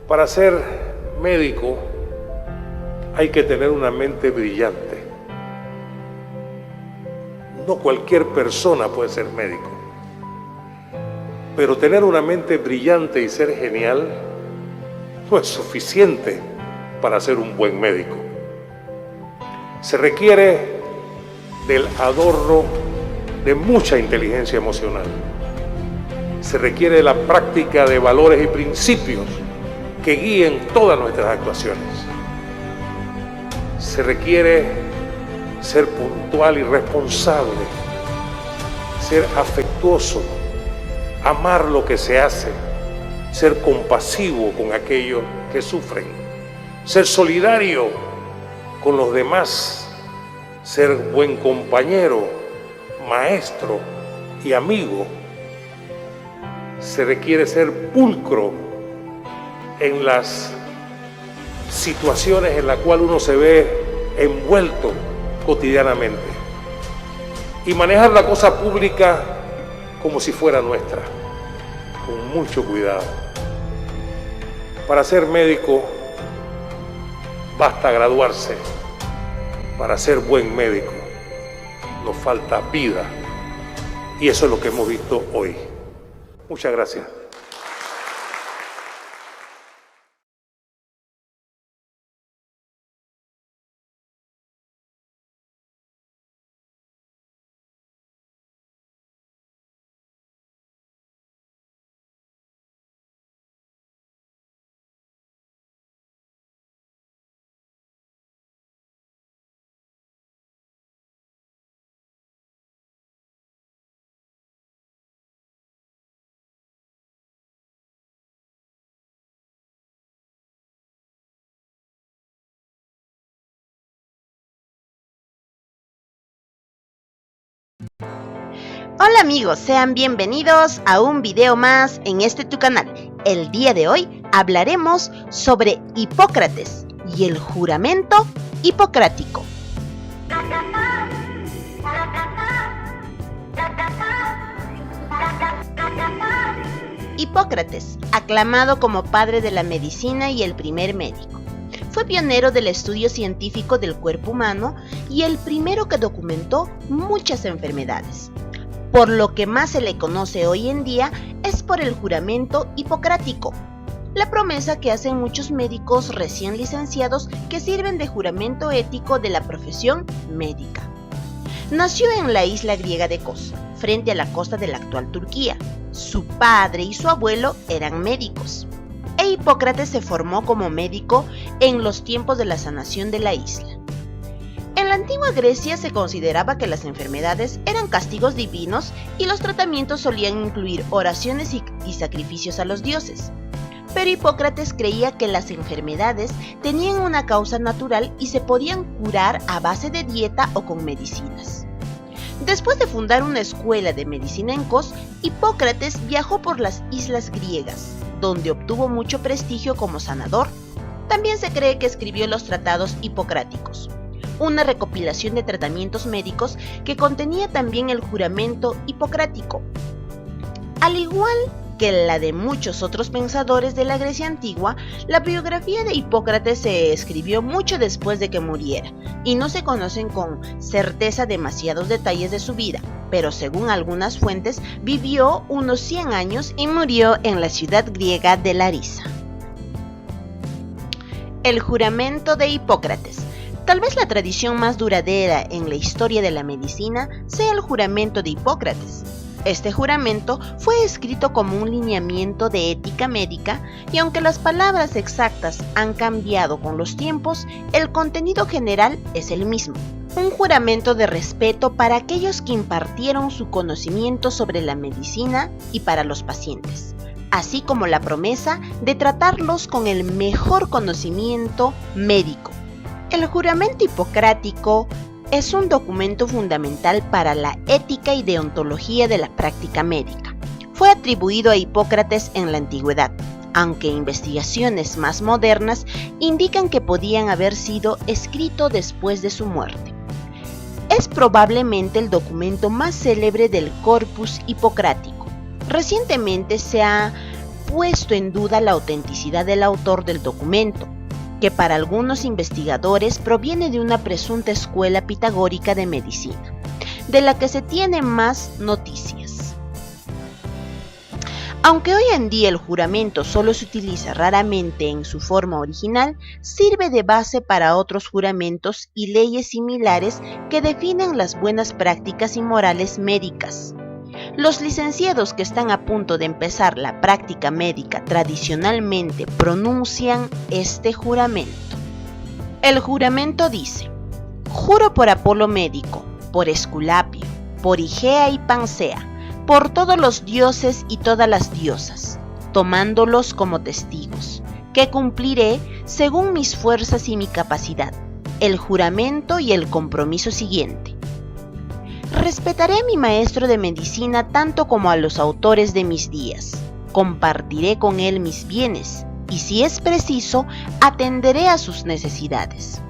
Para ser médico hay que tener una mente brillante. No cualquier persona puede ser médico, pero tener una mente brillante y ser genial no es suficiente para ser un buen médico. Se requiere del adorno de mucha inteligencia emocional. Se requiere de la práctica de valores y principios que guíen todas nuestras actuaciones. Se requiere ser puntual y responsable, ser afectuoso, amar lo que se hace, ser compasivo con aquellos que sufren, ser solidario con los demás, ser buen compañero, maestro y amigo. Se requiere ser pulcro en las situaciones en las cuales uno se ve envuelto cotidianamente y manejar la cosa pública como si fuera nuestra, con mucho cuidado. Para ser médico basta graduarse. Para ser buen médico nos falta vida, y eso es lo que hemos visto hoy. Muchas gracias. Hola amigos, sean bienvenidos a un video más en este tu canal. El día de hoy hablaremos sobre Hipócrates y el juramento hipocrático. Hipócrates, aclamado como padre de la medicina y el primer médico, fue pionero del estudio científico del cuerpo humano y el primero que documentó muchas enfermedades. Por lo que más se le conoce hoy en día es por el juramento hipocrático, la promesa que hacen muchos médicos recién licenciados que sirven de juramento ético de la profesión médica. Nació en la isla griega de Kos, frente a la costa de la actual Turquía. Su padre y su abuelo eran médicos, e Hipócrates se formó como médico en los tiempos de la sanación de la isla. En la antigua Grecia se consideraba que las enfermedades eran castigos divinos y los tratamientos solían incluir oraciones y sacrificios a los dioses. Pero Hipócrates creía que las enfermedades tenían una causa natural y se podían curar a base de dieta o con medicinas. Después de fundar una escuela de medicina en Kos, Hipócrates viajó por las islas griegas, donde obtuvo mucho prestigio como sanador. También se cree que escribió los tratados hipocráticos, una recopilación de tratamientos médicos que contenía también el juramento hipocrático. Al igual que la de muchos otros pensadores de la Grecia antigua, la biografía de Hipócrates se escribió mucho después de que muriera, y no se conocen con certeza demasiados detalles de su vida, pero según algunas fuentes vivió unos 100 años y murió en la ciudad griega de Larisa. El juramento de Hipócrates. Tal vez la tradición más duradera en la historia de la medicina sea el juramento de Hipócrates. Este juramento fue escrito como un lineamiento de ética médica y aunque las palabras exactas han cambiado con los tiempos, el contenido general es el mismo. Un juramento de respeto para aquellos que impartieron su conocimiento sobre la medicina y para los pacientes, así como la promesa de tratarlos con el mejor conocimiento médico. El juramento hipocrático es un documento fundamental para la ética y deontología de la práctica médica. Fue atribuido a Hipócrates en la antigüedad, aunque investigaciones más modernas indican que podían haber sido escrito después de su muerte. Es probablemente el documento más célebre del corpus hipocrático. Recientemente se ha puesto en duda la autenticidad del autor del documento, que para algunos investigadores proviene de una presunta escuela pitagórica de medicina, de la que se tienen más noticias. Aunque hoy en día el juramento solo se utiliza raramente en su forma original, sirve de base para otros juramentos y leyes similares que definen las buenas prácticas y morales médicas. Los licenciados que están a punto de empezar la práctica médica tradicionalmente pronuncian este juramento. El juramento dice: juro por Apolo médico, por Esculapio, por Igea y Pancea, por todos los dioses y todas las diosas, tomándolos como testigos, que cumpliré, según mis fuerzas y mi capacidad, el juramento y el compromiso siguiente. Respetaré a mi maestro de medicina tanto como a los autores de mis días. Compartiré con él mis bienes y, si es preciso, atenderé a sus necesidades.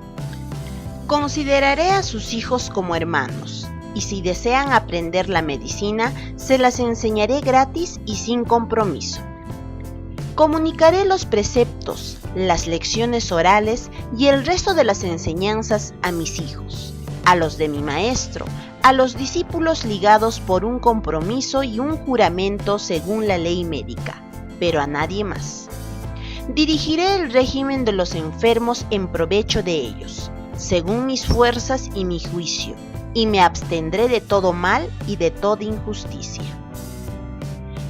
Consideraré a sus hijos como hermanos, y si desean aprender la medicina, se las enseñaré gratis y sin compromiso. Comunicaré los preceptos, las lecciones orales y el resto de las enseñanzas a mis hijos, a los de mi maestro, a los discípulos ligados por un compromiso y un juramento según la ley médica, pero a nadie más. Dirigiré el régimen de los enfermos en provecho de ellos, según mis fuerzas y mi juicio, y me abstendré de todo mal y de toda injusticia.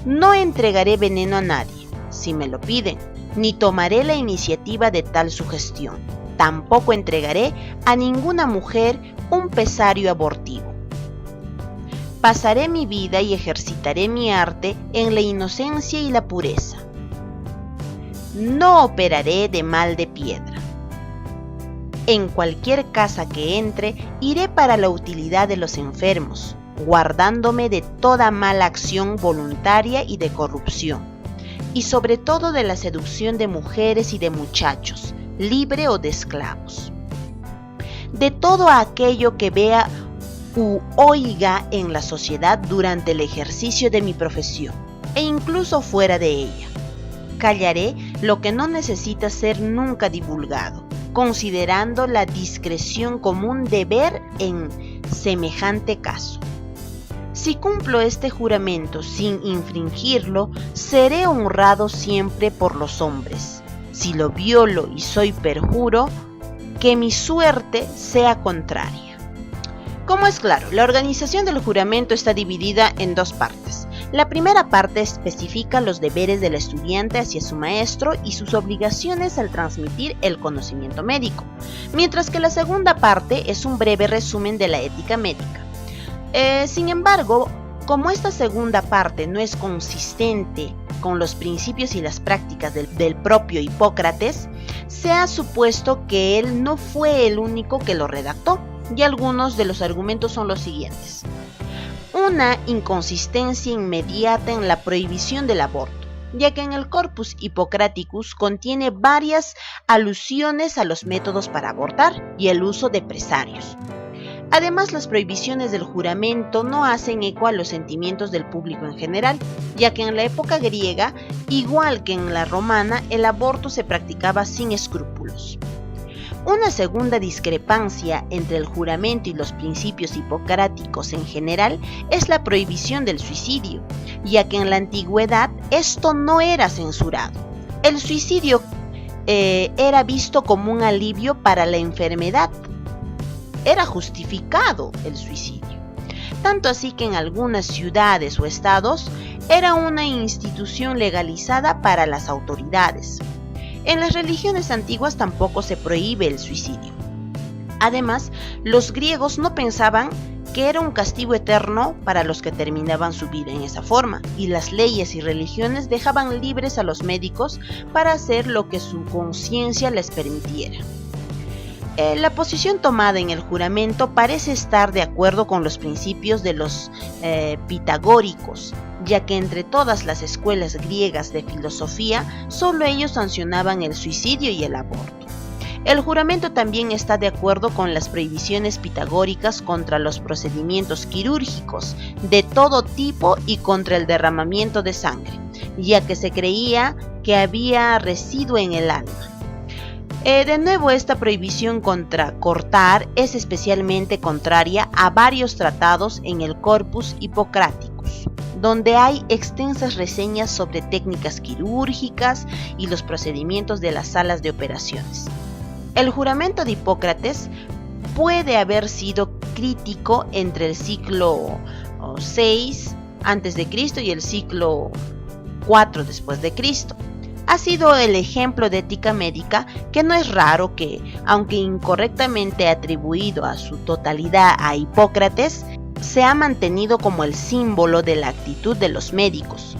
No entregaré veneno a nadie, si me lo piden, ni tomaré la iniciativa de tal sugestión. Tampoco entregaré a ninguna mujer un pesario abortivo. Pasaré mi vida y ejercitaré mi arte en la inocencia y la pureza. No operaré de mal de piedra. En cualquier casa que entre, iré para la utilidad de los enfermos, guardándome de toda mala acción voluntaria y de corrupción, y sobre todo de la seducción de mujeres y de muchachos, libre o de esclavos. De todo aquello que vea u oiga en la sociedad durante el ejercicio de mi profesión, e incluso fuera de ella. Callaré lo que no necesita ser nunca divulgado, considerando la discreción como un deber en semejante caso. Si cumplo este juramento sin infringirlo, seré honrado siempre por los hombres. Si lo violo y soy perjuro, que mi suerte sea contraria. Como es claro, la organización del juramento está dividida en dos partes. La primera parte especifica los deberes del estudiante hacia su maestro y sus obligaciones al transmitir el conocimiento médico, mientras que la segunda parte es un breve resumen de la ética médica. Sin embargo, como esta segunda parte no es consistente con los principios y las prácticas del propio Hipócrates, se ha supuesto que él no fue el único que lo redactó, y algunos de los argumentos son los siguientes. Una inconsistencia inmediata en la prohibición del aborto, ya que en el Corpus Hippocraticus contiene varias alusiones a los métodos para abortar y el uso de presarios. Además, las prohibiciones del juramento no hacen eco a los sentimientos del público en general, ya que en la época griega, igual que en la romana, el aborto se practicaba sin escrúpulos. Una segunda discrepancia entre el juramento y los principios hipocráticos en general es la prohibición del suicidio, ya que en la antigüedad esto no era censurado. El suicidio era visto como un alivio para la enfermedad. Era justificado el suicidio. Tanto así que en algunas ciudades o estados era una institución legalizada para las autoridades. En las religiones antiguas tampoco se prohíbe el suicidio. Además, los griegos no pensaban que era un castigo eterno para los que terminaban su vida en esa forma, y las leyes y religiones dejaban libres a los médicos para hacer lo que su conciencia les permitiera. La posición tomada en el juramento parece estar de acuerdo con los principios de los pitagóricos, ya que entre todas las escuelas griegas de filosofía, solo ellos sancionaban el suicidio y el aborto. El juramento también está de acuerdo con las prohibiciones pitagóricas contra los procedimientos quirúrgicos de todo tipo y contra el derramamiento de sangre, ya que se creía que había residuo en el alma. De nuevo, esta prohibición contra cortar es especialmente contraria a varios tratados en el Corpus Hippocraticus, donde hay extensas reseñas sobre técnicas quirúrgicas y los procedimientos de las salas de operaciones. El juramento de Hipócrates puede haber sido crítico entre el siglo VI a.C. y el siglo IV después de Cristo. Ha sido el ejemplo de ética médica que no es raro que, aunque incorrectamente atribuido a su totalidad a Hipócrates, se ha mantenido como el símbolo de la actitud de los médicos.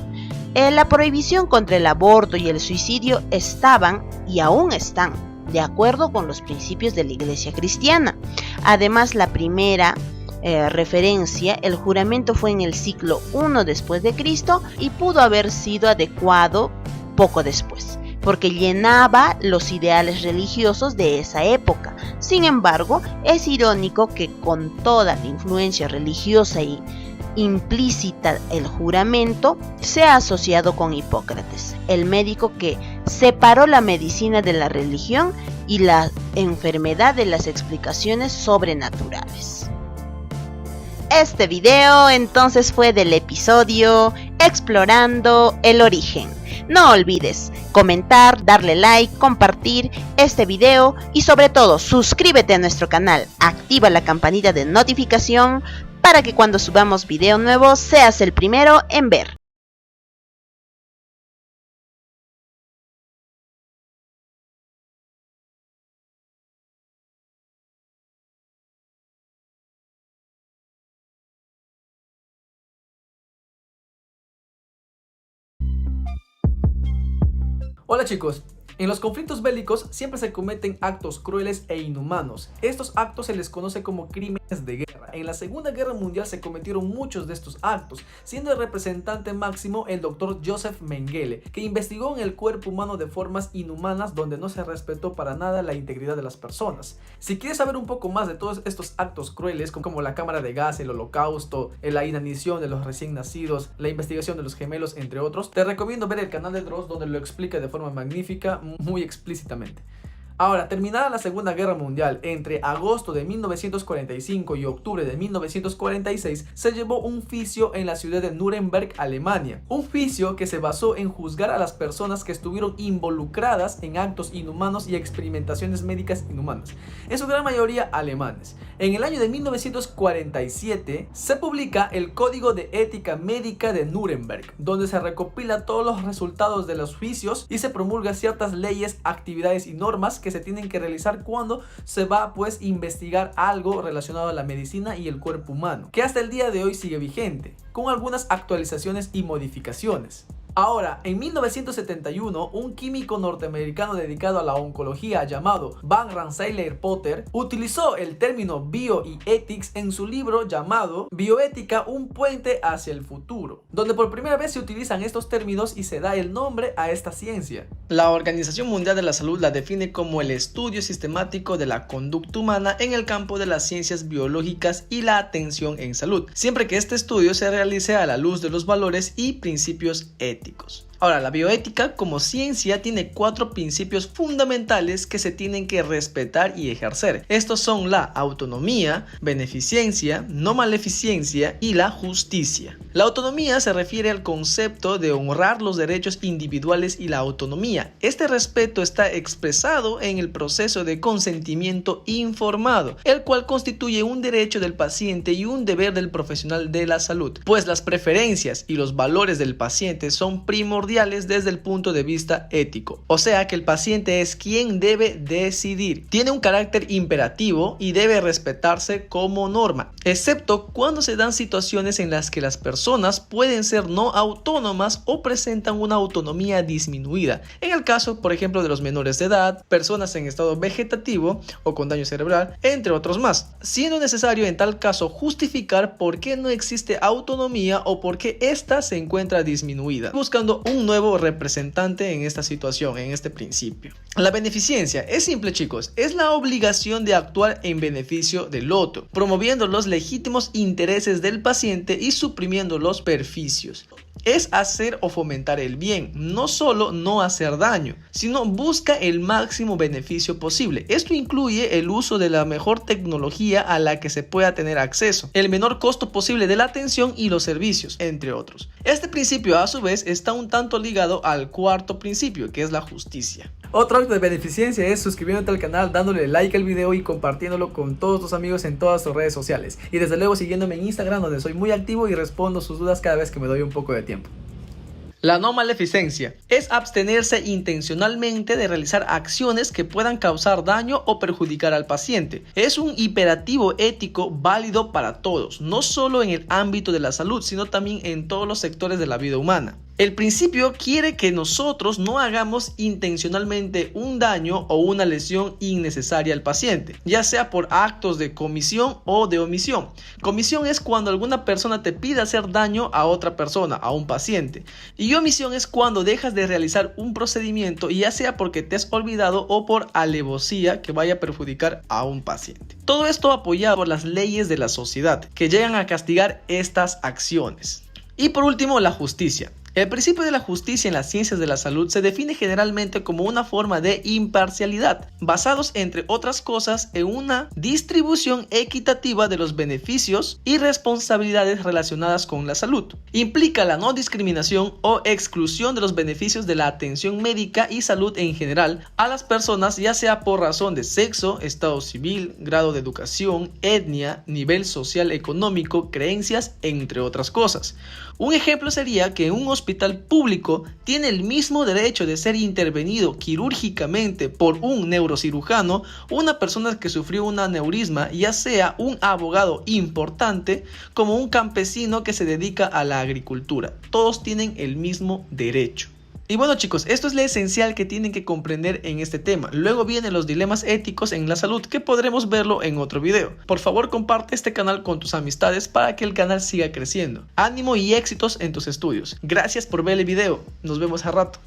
La prohibición contra el aborto y el suicidio estaban y aún están de acuerdo con los principios de la Iglesia cristiana. Además, la primera referencia, el juramento fue en el siglo I después de Cristo y pudo haber sido adecuado poco después, porque llenaba los ideales religiosos de esa época. Sin embargo, es irónico que con toda la influencia religiosa y implícita el juramento sea asociado con Hipócrates, el médico que separó la medicina de la religión y la enfermedad de las explicaciones sobrenaturales. Este video entonces fue del episodio Explorando el Origen. No olvides comentar, darle like, compartir este video y sobre todo suscríbete a nuestro canal, activa la campanita de notificación para que cuando subamos video nuevo seas el primero en ver. Hola chicos, en los conflictos bélicos siempre se cometen actos crueles e inhumanos. Estos actos se les conoce como crímenes de guerra. En la Segunda Guerra Mundial se cometieron muchos de estos actos, siendo el representante máximo el Dr. Joseph Mengele, que investigó en el cuerpo humano de formas inhumanas donde no se respetó para nada la integridad de las personas. Si quieres saber un poco más de todos estos actos crueles, como la cámara de gas, el holocausto, la inanición de los recién nacidos, la investigación de los gemelos, entre otros, te recomiendo ver el canal de Dross, donde lo explica de forma magnífica, muy explícitamente. Ahora, terminada la Segunda Guerra Mundial, entre agosto de 1945 y octubre de 1946, se llevó un juicio en la ciudad de Nuremberg, Alemania. Un juicio que se basó en juzgar a las personas que estuvieron involucradas en actos inhumanos y experimentaciones médicas inhumanas, en su gran mayoría alemanes. En el año de 1947 se publica el Código de Ética Médica de Nuremberg, donde se recopila todos los resultados de los juicios y se promulga ciertas leyes, actividades y normas que se tienen que realizar cuando se va a investigar algo relacionado a la medicina y el cuerpo humano, que hasta el día de hoy sigue vigente, con algunas actualizaciones y modificaciones. Ahora, en 1971, un químico norteamericano dedicado a la oncología llamado Van Rensselaer Potter utilizó el término bio y ethics en su libro llamado Bioética, un puente hacia el futuro, donde por primera vez se utilizan estos términos y se da el nombre a esta ciencia. La Organización Mundial de la Salud la define como el estudio sistemático de la conducta humana en el campo de las ciencias biológicas y la atención en salud, siempre que este estudio se realice a la luz de los valores y principios éticos. Ahora, la bioética como ciencia tiene 4 principios fundamentales que se tienen que respetar y ejercer. Estos son la autonomía, beneficencia, no maleficencia y la justicia. La autonomía se refiere al concepto de honrar los derechos individuales y la autonomía. Este respeto está expresado en el proceso de consentimiento informado, el cual constituye un derecho del paciente y un deber del profesional de la salud, pues las preferencias y los valores del paciente son primordiales desde el punto de vista ético. O sea que el paciente es quien debe decidir. Tiene un carácter imperativo y debe respetarse como norma, excepto cuando se dan situaciones en las que las personas pueden ser no autónomas o presentan una autonomía disminuida. En el caso, por ejemplo, de los menores de edad, personas en estado vegetativo o con daño cerebral, entre otros más, siendo necesario en tal caso justificar por qué no existe autonomía o por qué ésta se encuentra disminuida, buscando un nuevo representante en esta situación, en este principio. La beneficencia es simple, chicos, es la obligación de actuar en beneficio del otro, promoviendo los legítimos intereses del paciente y suprimiendo los perjuicios. es hacer o fomentar el bien, no solo no hacer daño, sino busca el máximo beneficio posible. Esto incluye el uso de la mejor tecnología a la que se pueda tener acceso, el menor costo posible de la atención y los servicios, entre otros. Este principio, a su vez, está un tanto ligado al cuarto principio, que es la justicia. Otro acto de beneficencia es suscribiéndote al canal, dándole like al video y compartiéndolo con todos tus amigos en todas tus redes sociales. Y desde luego siguiéndome en Instagram, donde soy muy activo y respondo sus dudas cada vez que me doy un poco de tiempo. La no maleficencia es abstenerse intencionalmente de realizar acciones que puedan causar daño o perjudicar al paciente. Es un imperativo ético válido para todos, no solo en el ámbito de la salud, sino también en todos los sectores de la vida humana. El principio quiere que nosotros no hagamos intencionalmente un daño o una lesión innecesaria al paciente, ya sea por actos de comisión o de omisión. Comisión es cuando alguna persona te pide hacer daño a otra persona, a un paciente. Y omisión es cuando dejas de realizar un procedimiento, ya sea porque te has olvidado o por alevosía que vaya a perjudicar a un paciente. Todo esto apoyado por las leyes de la sociedad, que llegan a castigar estas acciones. Y por último, la justicia. El principio de la justicia en las ciencias de la salud se define generalmente como una forma de imparcialidad, basados entre otras cosas en una distribución equitativa de los beneficios y responsabilidades relacionadas con la salud. Implica la no discriminación o exclusión de los beneficios de la atención médica y salud en general a las personas, ya sea por razón de sexo, estado civil, grado de educación, etnia, nivel social económico, creencias, entre otras cosas. Un ejemplo sería que un hospital público tiene el mismo derecho de ser intervenido quirúrgicamente por un neurocirujano, una persona que sufrió un aneurisma, ya sea un abogado importante como un campesino que se dedica a la agricultura. Todos tienen el mismo derecho. Y bueno, chicos, esto es lo esencial que tienen que comprender en este tema. Luego vienen los dilemas éticos en la salud, que podremos verlo en otro video. Por favor, comparte este canal con tus amistades para que el canal siga creciendo. Ánimo y éxitos en tus estudios. Gracias por ver el video. Nos vemos a rato.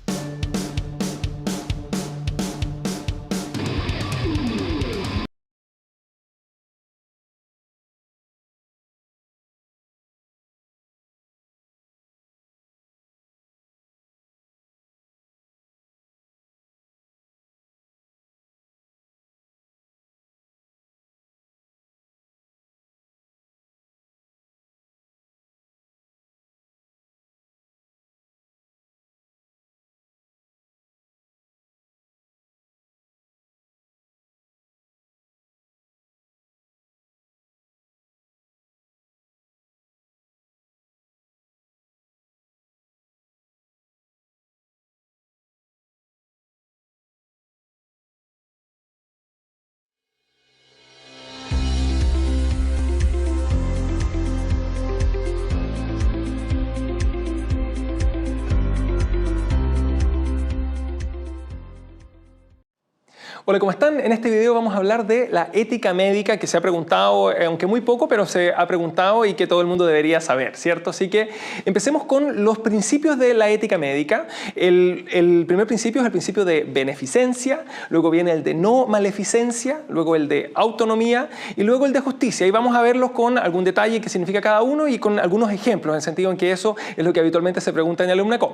Hola, ¿cómo están? En este video vamos a hablar de la ética médica, que se ha preguntado, aunque muy poco, pero se ha preguntado y que todo el mundo debería saber, ¿cierto? Así que empecemos con los principios de la ética médica. El primer principio es el principio de beneficencia, luego viene el de no maleficencia, luego el de autonomía y luego el de justicia. Y vamos a verlos con algún detalle que significa cada uno y con algunos ejemplos, en el sentido en que eso es lo que habitualmente se pregunta en el Alumnacom.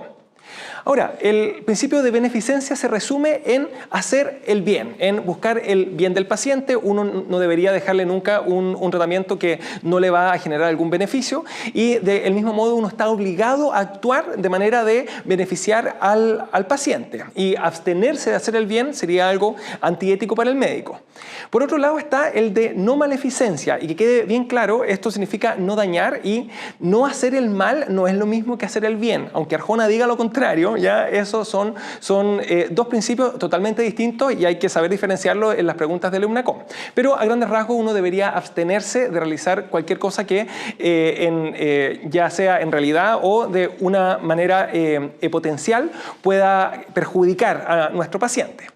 Ahora, el principio de beneficencia se resume en hacer el bien, en buscar el bien del paciente. Uno no debería dejarle nunca un tratamiento que no le va a generar algún beneficio y del mismo modo uno está obligado a actuar de manera de beneficiar al paciente, y abstenerse de hacer el bien sería algo antiético para el médico. Por otro lado está el de no maleficencia, y que quede bien claro, esto significa no dañar, y no hacer el mal no es lo mismo que hacer el bien, aunque Arjona diga lo contrario. Ya esos son dos principios totalmente distintos y hay que saber diferenciarlo en las preguntas del Alumnacom. Pero a grandes rasgos uno debería abstenerse de realizar cualquier cosa que ya sea en realidad o de una manera potencial pueda perjudicar a nuestro paciente.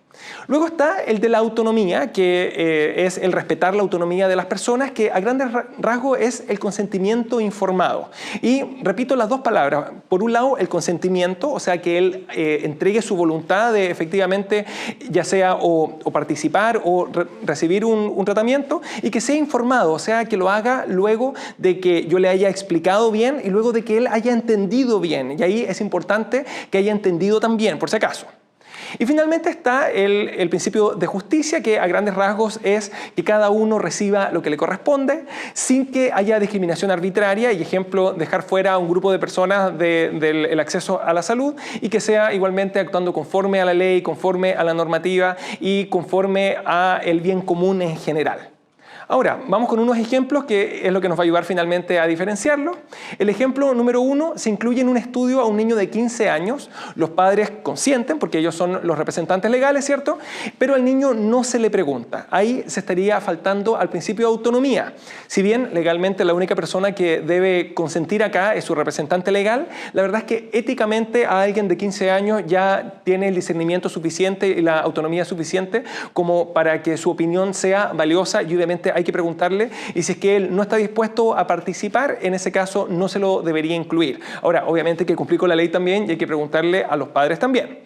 Luego está el de la autonomía, que es el respetar la autonomía de las personas, que a grandes rasgos es el consentimiento informado. Y repito las dos palabras. Por un lado, el consentimiento, o sea, que él entregue su voluntad de efectivamente, ya sea o participar o recibir un tratamiento, y que sea informado, o sea, que lo haga luego de que yo le haya explicado bien y luego de que él haya entendido bien. Y ahí es importante que haya entendido también, por si acaso. Y finalmente está el principio de justicia, que a grandes rasgos es que cada uno reciba lo que le corresponde sin que haya discriminación arbitraria y, ejemplo, dejar fuera a un grupo de personas del acceso a la salud, y que sea igualmente actuando conforme a la ley, conforme a la normativa y conforme al bien común en general. Ahora, vamos con unos ejemplos que es lo que nos va a ayudar finalmente a diferenciarlo. El ejemplo número 1 se incluye en un estudio a un niño de 15 años. Los padres consienten porque ellos son los representantes legales, ¿cierto? Pero al niño no se le pregunta. Ahí se estaría faltando al principio de autonomía. Si bien legalmente la única persona que debe consentir acá es su representante legal, la verdad es que éticamente a alguien de 15 años ya tiene el discernimiento suficiente y la autonomía suficiente como para que su opinión sea valiosa, y obviamente hay que preguntarle, y si es que él no está dispuesto a participar, en ese caso no se lo debería incluir. Ahora, obviamente hay que cumplir con la ley también y hay que preguntarle a los padres también.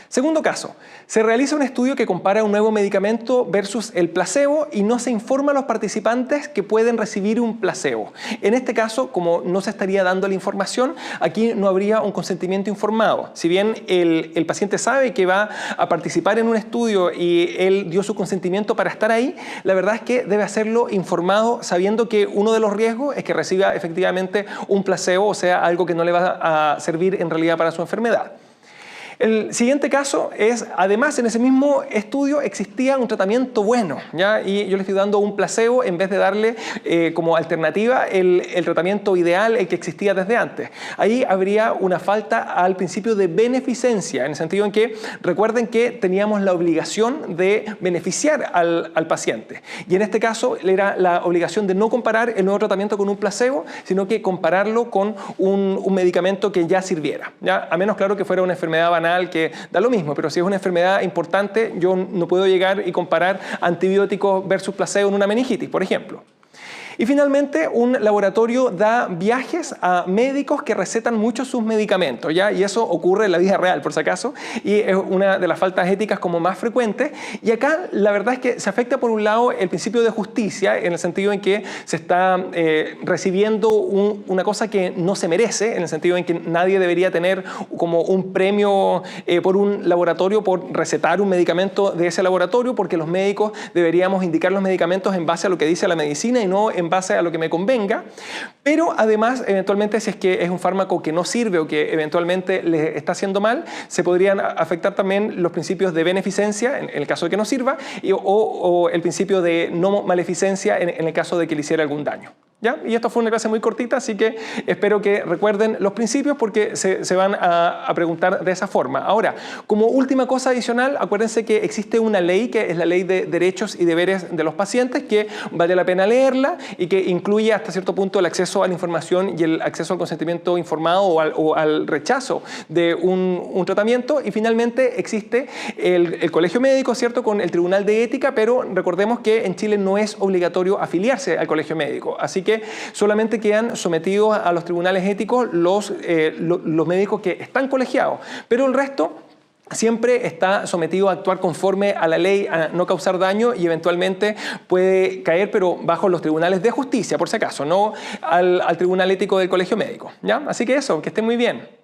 Segundo caso, se realiza un estudio que compara un nuevo medicamento versus el placebo y no se informa a los participantes que pueden recibir un placebo. En este caso, como no se estaría dando la información, aquí no habría un consentimiento informado. Si bien el paciente sabe que va a participar en un estudio y él dio su consentimiento para estar ahí, la verdad es que debe hacerlo informado, sabiendo que uno de los riesgos es que reciba efectivamente un placebo, o sea, algo que no le va a servir en realidad para su enfermedad. El siguiente caso es, además, en ese mismo estudio existía un tratamiento bueno, ¿ya? Y yo le estoy dando un placebo en vez de darle como alternativa el tratamiento ideal, el que existía desde antes. Ahí habría una falta al principio de beneficencia, en el sentido en que recuerden que teníamos la obligación de beneficiar al paciente. Y en este caso era la obligación de no comparar el nuevo tratamiento con un placebo, sino que compararlo con un medicamento que ya sirviera, ¿ya? A menos, claro, que fuera una enfermedad banal, que da lo mismo, pero si es una enfermedad importante, yo no puedo llegar y comparar antibióticos versus placebo en una meningitis, por ejemplo. Y finalmente, un laboratorio da viajes a médicos que recetan mucho sus medicamentos, ¿ya? Y eso ocurre en la vida real, por si acaso, y es una de las faltas éticas como más frecuentes. Y acá la verdad es que se afecta por un lado el principio de justicia, en el sentido en que se está recibiendo una cosa que no se merece, en el sentido en que nadie debería tener como un premio por un laboratorio por recetar un medicamento de ese laboratorio, porque los médicos deberíamos indicar los medicamentos en base a lo que dice la medicina y no en base a lo que me convenga. Pero además, eventualmente, si es que es un fármaco que no sirve o que eventualmente le está haciendo mal, se podrían afectar también los principios de beneficencia en el caso de que no sirva, o el principio de no maleficencia en el caso de que le hiciera algún daño. ¿Ya? Y esto fue una clase muy cortita, así que espero que recuerden los principios porque se van a preguntar de esa forma. Ahora, como última cosa adicional, acuérdense que existe una ley que es la Ley de Derechos y Deberes de los Pacientes, que vale la pena leerla y que incluye hasta cierto punto el acceso a la información y el acceso al consentimiento informado o al rechazo de un tratamiento. Y finalmente existe el Colegio Médico, ¿cierto?, con el Tribunal de Ética, pero recordemos que en Chile no es obligatorio afiliarse al Colegio Médico, así que solamente quedan sometidos a los tribunales éticos los médicos que están colegiados, pero el resto siempre está sometido a actuar conforme a la ley, a no causar daño, y eventualmente puede caer, pero bajo los tribunales de justicia, por si acaso, no al tribunal ético del Colegio Médico, ¿ya? Así que eso, que estén muy bien.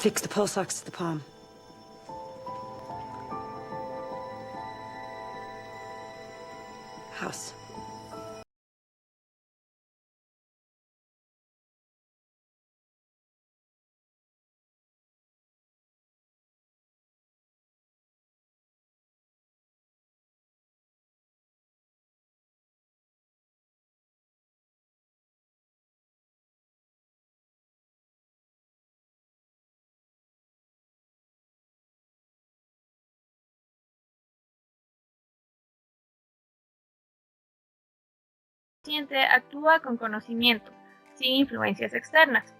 Fix the pulse ox to the palm. House. Paciente actúa con conocimiento, sin influencias externas.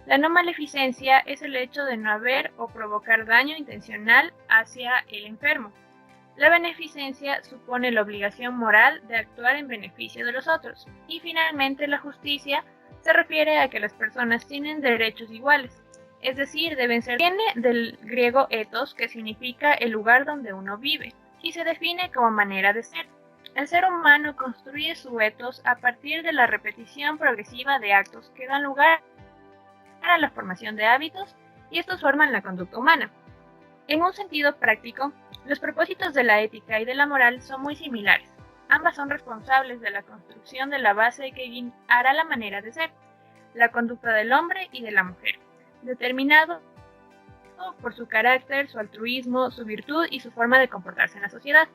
La no maleficencia es el hecho de no haber o provocar daño intencional hacia el enfermo. La beneficencia supone la obligación moral de actuar en beneficio de los otros. Y finalmente la justicia se refiere a que las personas tienen derechos iguales, es decir, deben ser. Viene del griego ethos, que significa el lugar donde uno vive, y se define como manera de ser. El ser humano construye su ethos a partir de la repetición progresiva de actos que dan lugar a la formación de hábitos, y estos forman la conducta humana. En un sentido práctico, los propósitos de la ética y de la moral son muy similares. Ambas son responsables de la construcción de la base que guiará la manera de ser, la conducta del hombre y de la mujer, determinado por su carácter, su altruismo, su virtud y su forma de comportarse en la sociedad.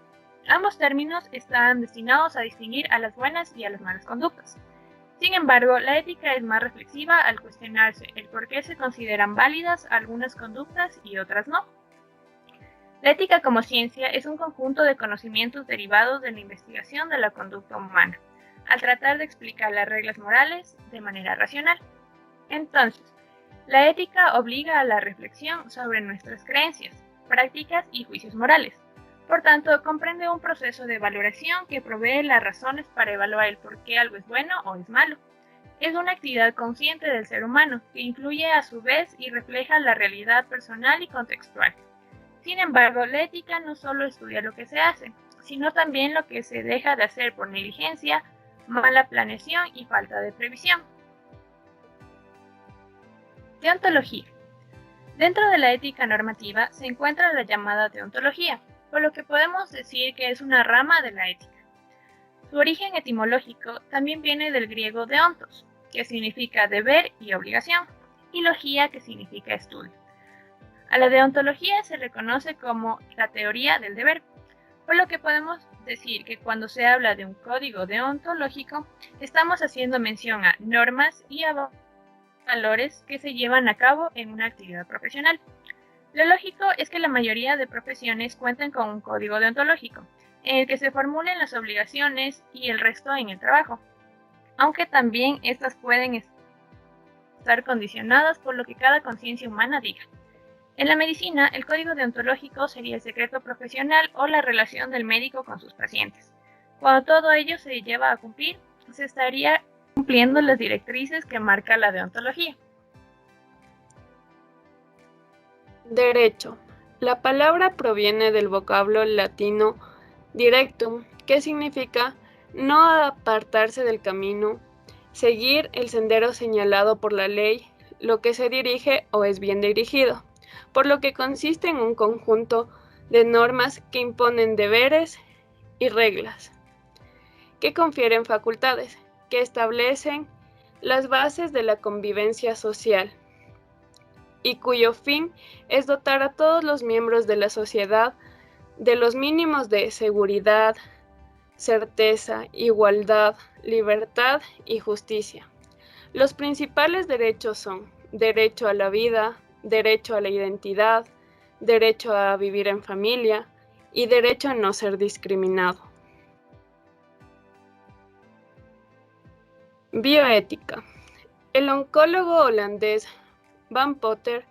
Ambos términos están destinados a distinguir a las buenas y a las malas conductas. Sin embargo, la ética es más reflexiva al cuestionarse el por qué se consideran válidas algunas conductas y otras no. La ética como ciencia es un conjunto de conocimientos derivados de la investigación de la conducta humana, al tratar de explicar las reglas morales de manera racional. Entonces, la ética obliga a la reflexión sobre nuestras creencias, prácticas y juicios morales. Por tanto, comprende un proceso de valoración que provee las razones para evaluar el por qué algo es bueno o es malo. Es una actividad consciente del ser humano, que influye a su vez y refleja la realidad personal y contextual. Sin embargo, la ética no solo estudia lo que se hace, sino también lo que se deja de hacer por negligencia, mala planeación y falta de previsión. Deontología. Dentro de la ética normativa se encuentra la llamada deontología, por lo que podemos decir que es una rama de la ética. Su origen etimológico también viene del griego deontos, que significa deber y obligación, y logía, que significa estudio. A la deontología se le conoce como la teoría del deber, por lo que podemos decir que cuando se habla de un código deontológico, estamos haciendo mención a normas y a valores que se llevan a cabo en una actividad profesional. Lo lógico es que la mayoría de profesiones cuenten con un código deontológico, en el que se formulen las obligaciones y el resto en el trabajo, aunque también estas pueden estar condicionadas por lo que cada conciencia humana diga. En la medicina, el código deontológico sería el secreto profesional o la relación del médico con sus pacientes. Cuando todo ello se lleva a cumplir, se estaría cumpliendo las directrices que marca la deontología. Derecho. La palabra proviene del vocablo latino directum, que significa no apartarse del camino, seguir el sendero señalado por la ley, lo que se dirige o es bien dirigido, por lo que consiste en un conjunto de normas que imponen deberes y reglas, que confieren facultades, que establecen las bases de la convivencia social, y cuyo fin es dotar a todos los miembros de la sociedad de los mínimos de seguridad, certeza, igualdad, libertad y justicia. Los principales derechos son derecho a la vida, derecho a la identidad, derecho a vivir en familia y derecho a no ser discriminado. Bioética. El oncólogo holandés Van Potter,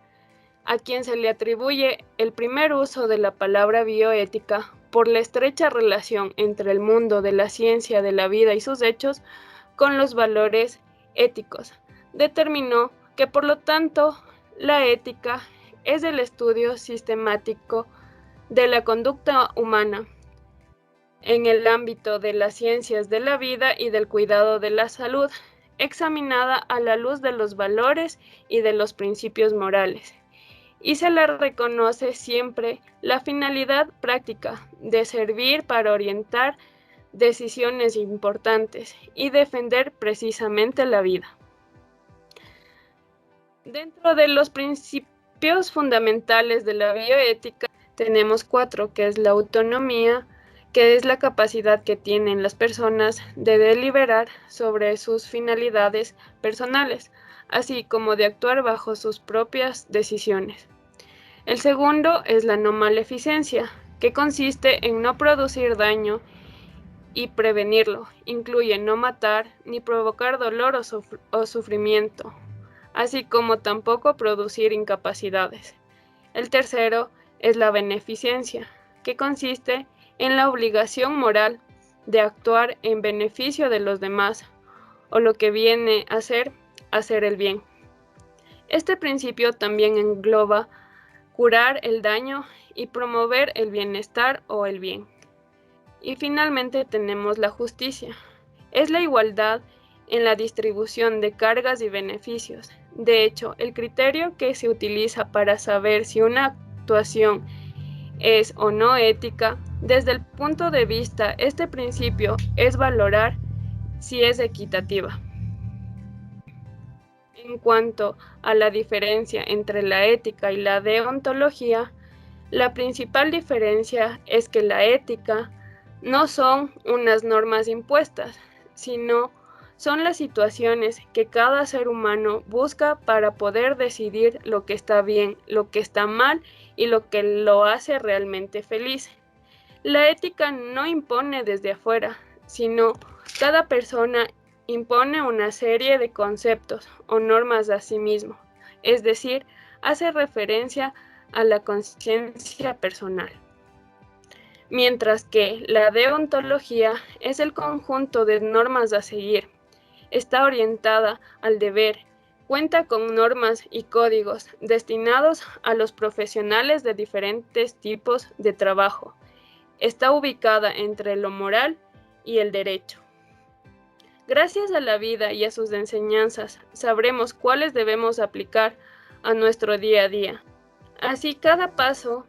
a quien se le atribuye el primer uso de la palabra bioética por la estrecha relación entre el mundo de la ciencia de la vida y sus hechos con los valores éticos, determinó que por lo tanto la ética es el estudio sistemático de la conducta humana en el ámbito de las ciencias de la vida y del cuidado de la salud, examinada a la luz de los valores y de los principios morales, y se le reconoce siempre la finalidad práctica de servir para orientar decisiones importantes y defender precisamente la vida. Dentro de los principios fundamentales de la bioética tenemos 4, que es la autonomía, que es la capacidad que tienen las personas de deliberar sobre sus finalidades personales, así como de actuar bajo sus propias decisiones. El segundo es la no maleficencia, que consiste en no producir daño y prevenirlo. Incluye no matar ni provocar dolor o sufrimiento, así como tampoco producir incapacidades. El tercero es la beneficencia, que consiste en la obligación moral de actuar en beneficio de los demás, o lo que viene a ser hacer el bien. Este principio también engloba curar el daño y promover el bienestar o el bien. Y finalmente tenemos la justicia. Es la igualdad en la distribución de cargas y beneficios. De hecho, el criterio que se utiliza para saber si una actuación es o no ética, desde el punto de vista este principio es valorar si es equitativa. En cuanto a la diferencia entre la ética y la deontología, la principal diferencia es que la ética no son unas normas impuestas, sino son las situaciones que cada ser humano busca para poder decidir lo que está bien, lo que está mal y lo que lo hace realmente feliz. La ética no impone desde afuera, sino cada persona impone una serie de conceptos o normas a sí mismo, es decir, hace referencia a la conciencia personal. Mientras que la deontología es el conjunto de normas a seguir, está orientada al deber, cuenta con normas y códigos destinados a los profesionales de diferentes tipos de trabajo, está ubicada entre lo moral y el derecho. Gracias a la vida y a sus enseñanzas, sabremos cuáles debemos aplicar a nuestro día a día. Así, cada paso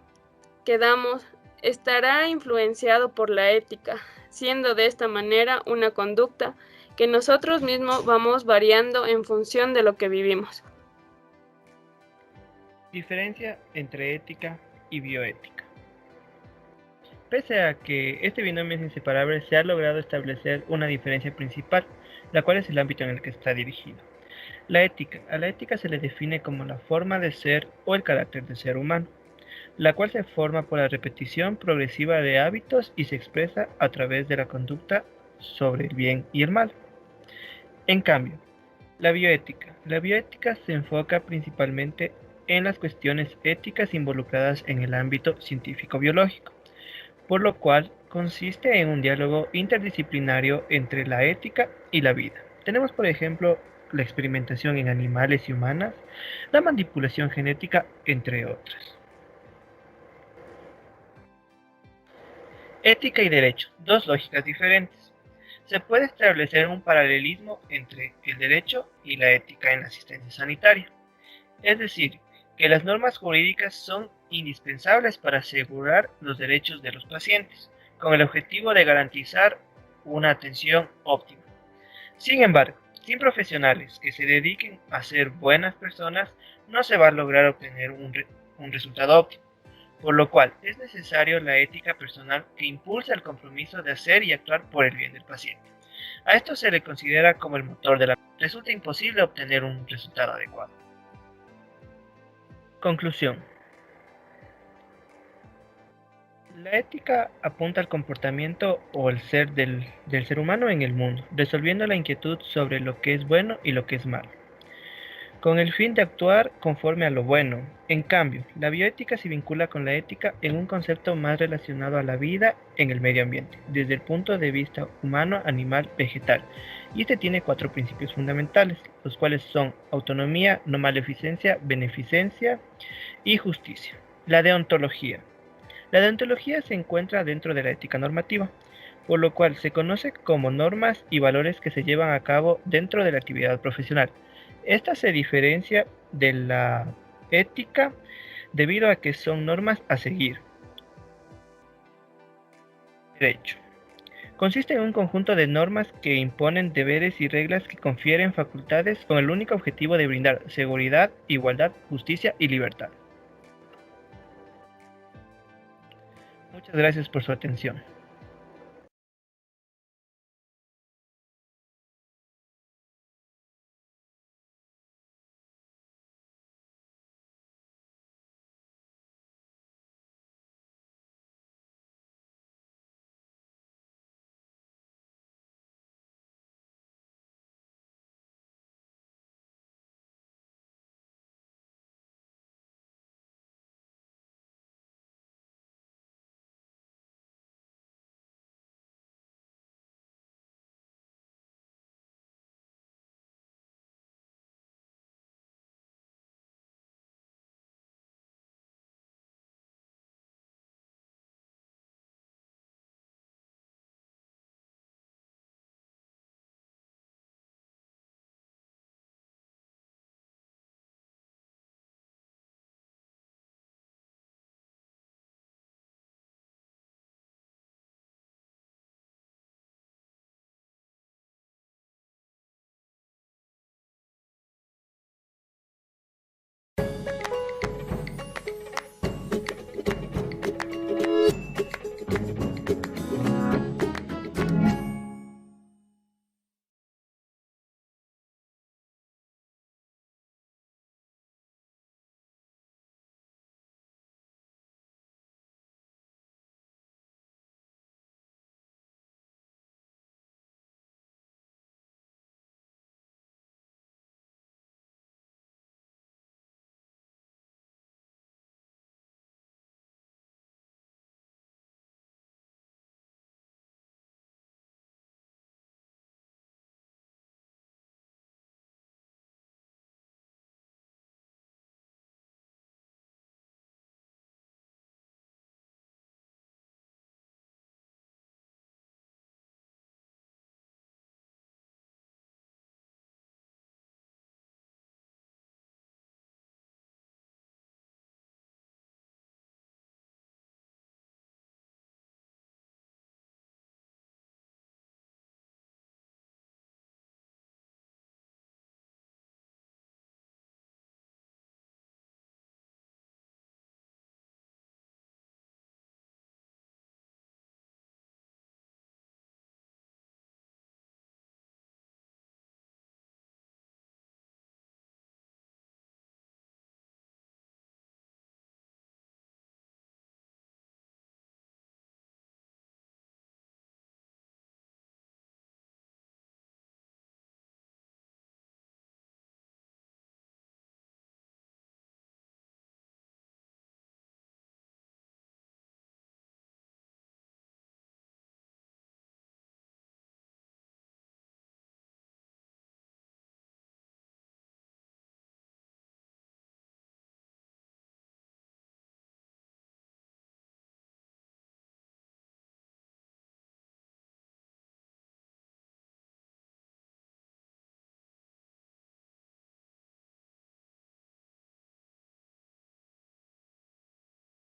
que damos estará influenciado por la ética, siendo de esta manera una conducta que nosotros mismos vamos variando en función de lo que vivimos. Diferencia entre ética y bioética. Pese a que este binomio es inseparable, se ha logrado establecer una diferencia principal, la cual es el ámbito en el que está dirigido. La ética. A la ética se le define como la forma de ser o el carácter del ser humano, la cual se forma por la repetición progresiva de hábitos y se expresa a través de la conducta sobre el bien y el mal. En cambio, la bioética se enfoca principalmente en las cuestiones éticas involucradas en el ámbito científico-biológico, por lo cual consiste en un diálogo interdisciplinario entre la ética y la vida. Tenemos, por ejemplo, la experimentación en animales y humanas, la manipulación genética, entre otras. Ética y derecho, dos lógicas diferentes. Se puede establecer un paralelismo entre el derecho y la ética en la asistencia sanitaria, es decir, que las normas jurídicas son indispensables para asegurar los derechos de los pacientes, con el objetivo de garantizar una atención óptima. Sin embargo, sin profesionales que se dediquen a ser buenas personas, no se va a lograr obtener un resultado óptimo, por lo cual es necesario la ética personal que impulsa el compromiso de hacer y actuar por el bien del paciente. A esto se le considera como el motor de la vida. Resulta imposible obtener un resultado adecuado. Conclusión. La ética apunta al comportamiento o el ser del ser humano en el mundo, resolviendo la inquietud sobre lo que es bueno y lo que es malo, con el fin de actuar conforme a lo bueno. En cambio, la bioética se vincula con la ética en un concepto más relacionado a la vida en el medio ambiente, desde el punto de vista humano, animal, vegetal, y este tiene 4 principios fundamentales, los cuales son autonomía, no maleficencia, beneficencia y justicia. La deontología. La deontología se encuentra dentro de la ética normativa, por lo cual se conoce como normas y valores que se llevan a cabo dentro de la actividad profesional. Esta se diferencia de la ética debido a que son normas a seguir. Derecho. Consiste en un conjunto de normas que imponen deberes y reglas que confieren facultades con el único objetivo de brindar seguridad, igualdad, justicia y libertad. Muchas gracias por su atención.